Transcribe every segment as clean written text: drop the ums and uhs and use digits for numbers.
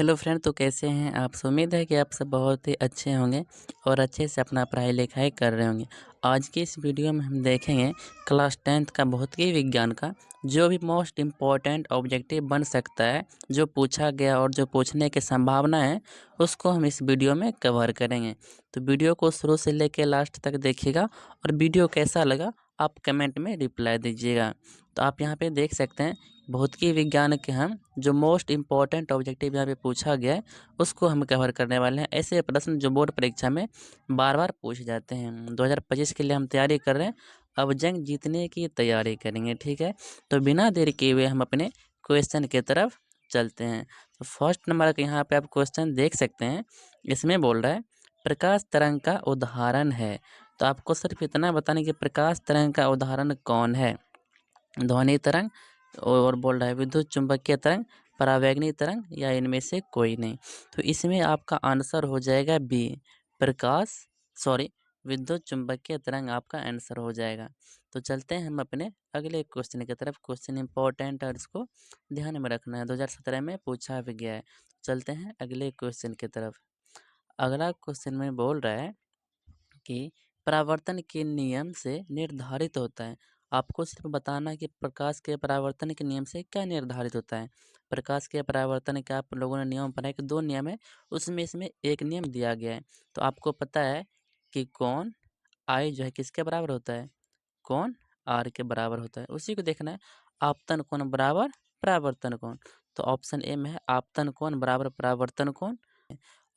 Hello friend, तो कैसे हैं आप? उम्मीद है कि आप सब बहुत ही अच्छे होंगे और अच्छे से अपना पढ़ाई लिखाई कर रहे होंगे। आज की इस वीडियो में हम देखेंगे क्लास 10th का भौतिकी विज्ञान का जो भी मोस्ट इम्पॉर्टेंट ऑब्जेक्टिव बन सकता है, जो पूछा गया और जो पूछने की संभावना है, उसको हम इस वीडियो में कवर करेंगे। तो वीडियो को शुरू से लेकर लास्ट तक देखिएगा और वीडियो कैसा लगा आप कमेंट में रिप्लाई दीजिएगा। तो आप यहाँ पे देख सकते हैं भौतिकी विज्ञान के हम जो मोस्ट इम्पॉर्टेंट ऑब्जेक्टिव यहाँ पे पूछा गया है उसको हम कवर करने वाले हैं। ऐसे प्रश्न जो बोर्ड परीक्षा में बार बार पूछे जाते हैं। 2025 के लिए हम तैयारी कर रहे हैं, अब जंग जीतने की तैयारी करेंगे। ठीक है, तो बिना देर किए हुए हम अपने क्वेश्चन की तरफ चलते हैं। तो फर्स्ट नंबर का यहाँ पे आप क्वेश्चन देख सकते हैं। इसमें बोल रहा है प्रकाश तरंग का उदाहरण है। तो आपको सिर्फ इतना बताने कि प्रकाश तरंग का उदाहरण कौन है। ध्वनि तरंग और बोल रहा है विद्युत चुंबकीय तरंग, परावैंगनी तरंग या इनमें से कोई नहीं। तो इसमें आपका आंसर हो जाएगा बी, प्रकाश विद्युत चुंबकीय तरंग आपका आंसर हो जाएगा। तो चलते हैं हम अपने अगले क्वेश्चन की तरफ। क्वेश्चन इंपॉर्टेंट और इसको ध्यान में रखना है, 2017 में पूछा भी गया है। चलते हैं अगले क्वेश्चन की तरफ। अगला क्वेश्चन में बोल रहा है कि परावर्तन के नियम से निर्धारित होता है। आपको सिर्फ बताना कि प्रकाश के परावर्तन के नियम से क्या निर्धारित होता है। प्रकाश के परावर्तन के आप लोगों ने नियम पढ़ा है कि 2 नियम है, उसमें इसमें एक नियम दिया गया है। तो आपको पता है कि कौन आई जो है किसके बराबर होता है, कौन आर के बराबर होता है। उसी को देखना है, आपतन कोण बराबर परावर्तन कोण। तो ऑप्शन ए में है आपतन कोण बराबर परावर्तन कोण।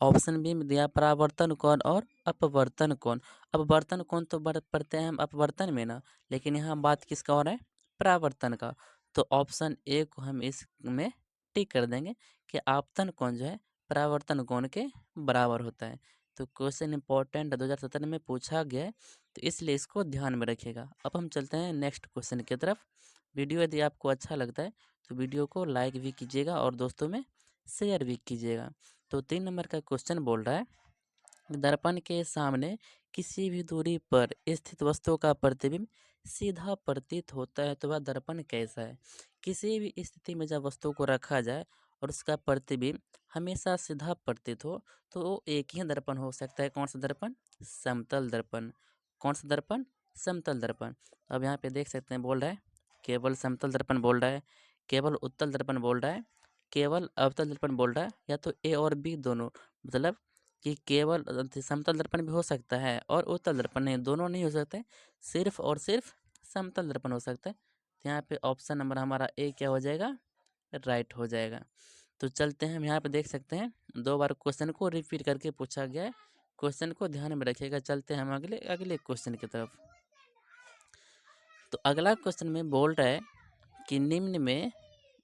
ऑप्शन बी में दिया परावर्तन कोण और अपवर्तन कोण। अपवर्तन कोण तो पढ़ते हैं हम अपवर्तन में ना, लेकिन यहाँ बात किसका हो रहा है, परावर्तन का। तो ऑप्शन ए को हम इसमें टिक कर देंगे कि आपतन कोण जो है परावर्तन कोण के बराबर होता है। तो क्वेश्चन इंपॉर्टेंट 2017 में पूछा गया है, तो इसलिए इसको ध्यान में रखिएगा। अब हम चलते हैं नेक्स्ट क्वेश्चन की तरफ। वीडियो यदि आपको अच्छा लगता है तो वीडियो को लाइक भी कीजिएगा और दोस्तों में शेयर भी कीजिएगा। तो 3 नंबर का क्वेश्चन बोल रहा है दर्पण के सामने किसी भी दूरी पर स्थित वस्तु का प्रतिबिंब सीधा प्रतीत होता है, तो वह दर्पण कैसा है। किसी भी स्थिति में जब वस्तु को रखा जाए और उसका प्रतिबिंब हमेशा सीधा प्रतीत हो तो वो एक ही दर्पण हो सकता है। कौन सा दर्पण, समतल दर्पण। कौन सा दर्पण, समतल दर्पण। अब यहाँ पे देख सकते हैं बोल रहा है केवल समतल दर्पण बोल रहा है, केवल उत्तल दर्पण बोल रहा है, केवल अवतल दर्पण बोल रहा है, या तो ए और बी दोनों। मतलब कि केवल समतल दर्पण भी हो सकता है और उत्तल दर्पण नहीं, दोनों नहीं हो सकते, सिर्फ और सिर्फ समतल दर्पण हो सकता है। तो यहाँ पे ऑप्शन नंबर हमारा ए क्या हो जाएगा, राइट हो जाएगा। तो चलते हैं हम यहाँ पे देख सकते हैं 2 बार क्वेश्चन को रिपीट करके पूछा गया है, क्वेश्चन को ध्यान में रखिएगा। चलते हैं हम अगले अगले क्वेश्चन की तरफ। तो अगला क्वेश्चन में बोल रहा है कि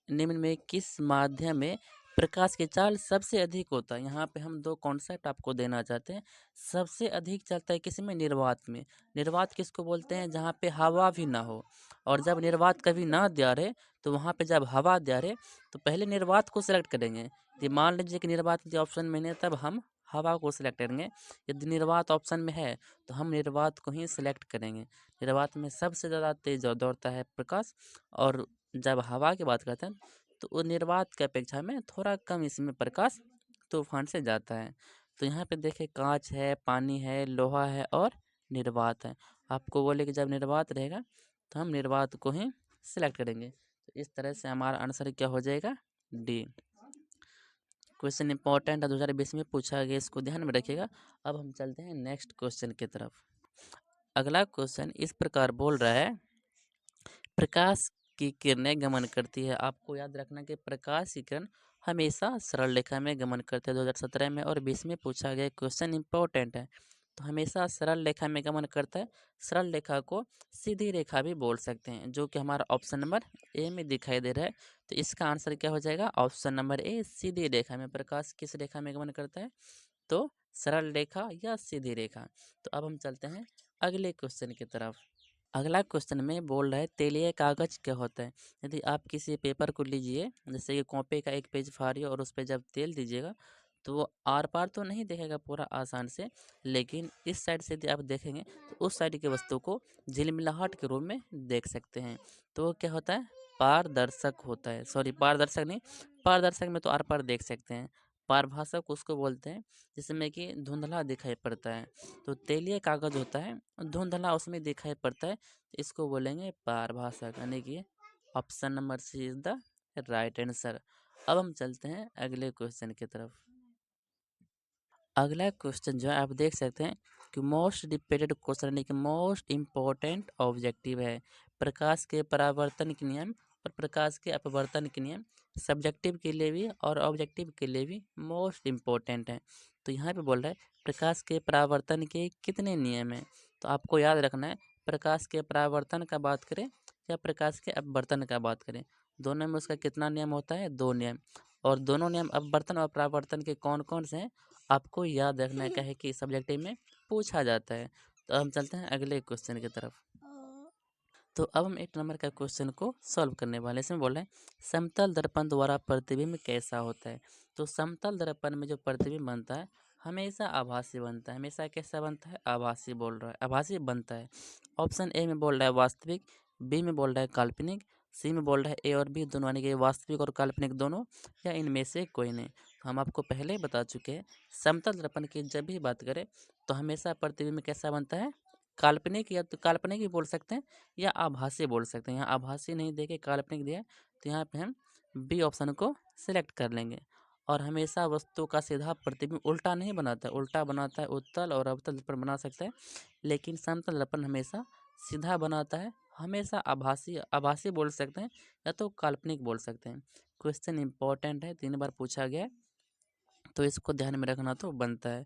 निम्न में किस माध्यम में प्रकाश की चाल सबसे अधिक होता है। यहाँ पे हम 2 कॉन्सेप्ट आपको देना चाहते हैं। सबसे अधिक चलता है किसमें, निर्वात में। निर्वात किसको बोलते हैं, जहाँ पे हवा भी ना हो। और जब निर्वात कभी ना दिया रहे तो वहाँ पे जब हवा दिया रहे तो पहले निर्वात को सिलेक्ट करेंगे। यदि मान लीजिए कि निर्वात यदि ऑप्शन में नहीं है तब हम हवा को सिलेक्ट करेंगे। यदि निर्वात ऑप्शन में है तो हम निर्वात को ही सिलेक्ट करेंगे। निर्वात में सबसे ज़्यादा तेज दौड़ता है प्रकाश, और जब हवा की बात करते हैं तो वो निर्वात की अपेक्षा में थोड़ा कम इसमें प्रकाश तूफान से जाता है। तो यहाँ पे देखें कांच है, पानी है, लोहा है और निर्वात है। आपको बोले कि जब निर्वात रहेगा तो हम निर्वात को ही सिलेक्ट करेंगे। तो इस तरह से हमारा आंसर क्या हो जाएगा, डी। क्वेश्चन इंपॉर्टेंट है, 2020 में पूछा गया, इसको ध्यान में रखिएगा। अब हम चलते हैं नेक्स्ट क्वेश्चन की तरफ। अगला क्वेश्चन इस प्रकार बोल रहा है प्रकाश की किरणें गमन करती है। आपको याद रखना कि प्रकाश की किरण हमेशा सरल रेखा में गमन करते हैं। 2017 में और 20 में पूछा गया क्वेश्चन इंपॉर्टेंट है। तो हमेशा सरल रेखा में गमन करता है। सरल रेखा को सीधी रेखा भी बोल सकते हैं, जो कि हमारा ऑप्शन नंबर ए में दिखाई दे रहा है। तो इसका आंसर क्या हो जाएगा, ऑप्शन नंबर ए, सीधी रेखा में। प्रकाश किस रेखा में गमन करता है, तो सरल रेखा या सीधी रेखा। तो अब हम चलते हैं अगले क्वेश्चन की तरफ। अगला क्वेश्चन में बोल रहा है तेलीय कागज क्या होता है। यदि आप किसी पेपर को लीजिए, जैसे कि कॉपी का एक पेज फाड़िए और उस पर जब तेल दीजिएगा तो वो आर पार तो नहीं देखेगा पूरा आसान से, लेकिन इस साइड से यदि आप देखेंगे तो उस साइड की वस्तु को झिलमिलाहट के रूप में देख सकते हैं। तो वो क्या होता है, पारदर्शक होता है। सॉरी, पारदर्शक नहीं, पारदर्शक में तो आर पार देख सकते हैं, पारभाषक उसको बोलते हैं जिसमें कि धुंधला दिखाई पड़ता है। तो तेलीय कागज़ होता है, धुंधला उसमें दिखाई पड़ता है, इसको बोलेंगे पारभाषक, यानी कि option number C is the right answer. अब हम चलते हैं अगले क्वेश्चन की तरफ। अगला क्वेश्चन जो है आप देख सकते हैं कि मोस्ट डिबेटेड क्वेश्चन, यानी कि मोस्ट इम्पोर्टेंट ऑब्जेक्टिव है। प्रकाश के परावर्तन के नियम और प्रकाश के अपवर्तन के नियम सब्जेक्टिव के लिए भी और ऑब्जेक्टिव के लिए भी मोस्ट इम्पोर्टेंट है। तो यहाँ पे बोल रहा है प्रकाश के परावर्तन के कितने नियम हैं। तो आपको याद रखना है, प्रकाश के परावर्तन का बात करें या प्रकाश के अपवर्तन का बात करें, दोनों में उसका कितना नियम होता है, 2 नियम। और दोनों नियम अपवर्तन और परावर्तन के कौन कौन से हैं आपको याद रखना है, कहे कि सब्जेक्टिव में पूछा जाता है। तो हम चलते हैं अगले क्वेश्चन की तरफ। तो अब हम 8 नंबर का क्वेश्चन को सॉल्व करने वाले हैं। इसमें बोल रहे हैं समतल दर्पण द्वारा प्रतिबिंब कैसा होता है। तो समतल दर्पण में जो प्रतिबिंब बनता है हमेशा आभासी बनता है। हमेशा कैसा बनता है, आभासी बोल रहा है, आभासी बनता है। ऑप्शन ए में बोल रहा है वास्तविक, बी में बोल रहा है काल्पनिक, सी में बोल रहा है ए और बी दोनों, यानी कि वास्तविक और काल्पनिक दोनों, या इनमें से कोई नहीं। तो हम आपको पहले ही बता चुके हैं समतल दर्पण की जब भी बात करें तो हमेशा प्रतिबिंब कैसा बनता है, काल्पनिक, या तो काल्पनिक भी बोल सकते हैं या आभासी बोल सकते हैं। यहाँ आभासी नहीं देके काल्पनिक दिया है, तो यहाँ पे हम बी ऑप्शन को सिलेक्ट कर लेंगे। और हमेशा वस्तु का सीधा प्रतिबिंब उल्टा नहीं बनाता है, उल्टा बनाता है उत्तल और अवतल दर्पण बना सकता है, लेकिन समतल दर्पण हमेशा सीधा बनाता है। हमेशा आभासी आभासी बोल सकते हैं या तो काल्पनिक बोल सकते हैं। क्वेश्चन इंपॉर्टेंट है, 3 बार पूछा गया है, तो इसको ध्यान में रखना तो बनता है।